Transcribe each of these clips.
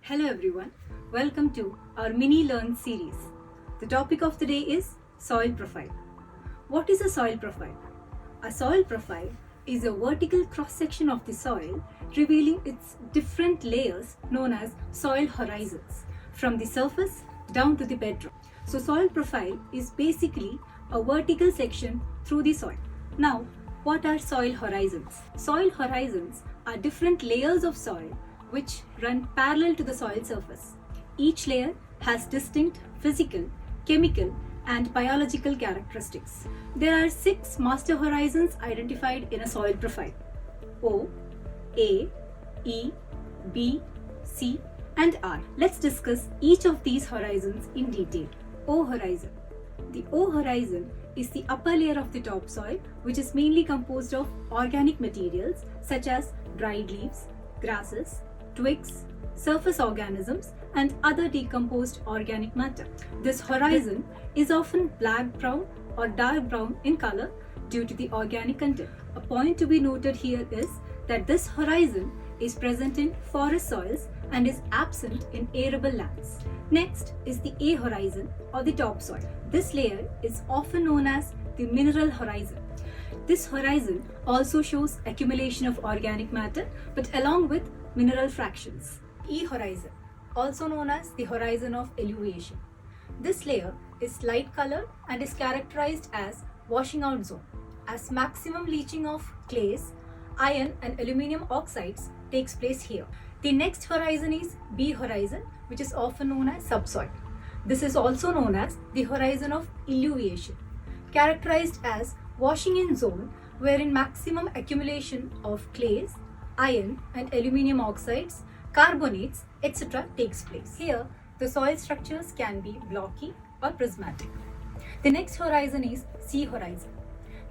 Hello everyone, welcome to our mini learn series. The topic of the day is soil profile. What is a soil profile? A soil profile is a vertical cross section of the soil revealing its different layers known as soil horizons from the surface down to the bedrock. So soil profile is basically a vertical section through the soil. Now, what are soil horizons? Soil horizons are different layers of soil which run parallel to the soil surface. Each layer has distinct physical, chemical, and biological characteristics. There are 6 master horizons identified in a soil profile: O, A, E, B, C, and R. Let's discuss each of these horizons in detail. O horizon. The O horizon is the upper layer of the topsoil, which is mainly composed of organic materials such as dried leaves, grasses, twigs, surface organisms, and other decomposed organic matter. This horizon is often black-brown or dark brown in color due to the organic content. A point to be noted here is that this horizon is present in forest soils and is absent in arable lands. Next is the A horizon or the topsoil. This layer is often known as the mineral horizon. This horizon also shows accumulation of organic matter, but along with mineral fractions. E horizon, also known as the horizon of elevation. This layer is light colored and is characterized as washing out zone, as maximum leaching of clays, iron and aluminium oxides takes place here. The next horizon is B horizon, which is often known as subsoil. This is also known as the horizon of elevation, characterized as washing in zone wherein maximum accumulation of clays, iron and aluminium oxides, carbonates, etc. takes place. Here, the soil structures can be blocky or prismatic. The next horizon is C horizon.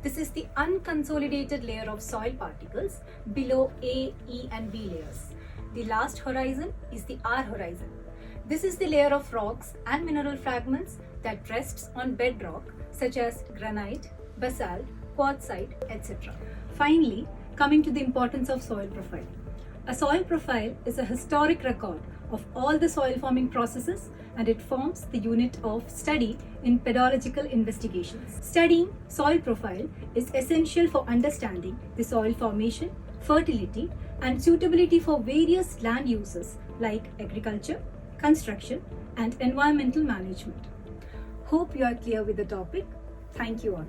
This is the unconsolidated layer of soil particles below A, E and B layers. The last horizon is the R horizon. This is the layer of rocks and mineral fragments that rests on bedrock such as granite, basalt, quartzite, etc. Finally, coming to the importance of soil profile. A soil profile is a historic record of all the soil forming processes, and it forms the unit of study in pedological investigations. Studying soil profile is essential for understanding the soil formation, fertility, and suitability for various land uses like agriculture, construction, and environmental management. Hope you are clear with the topic. Thank you all.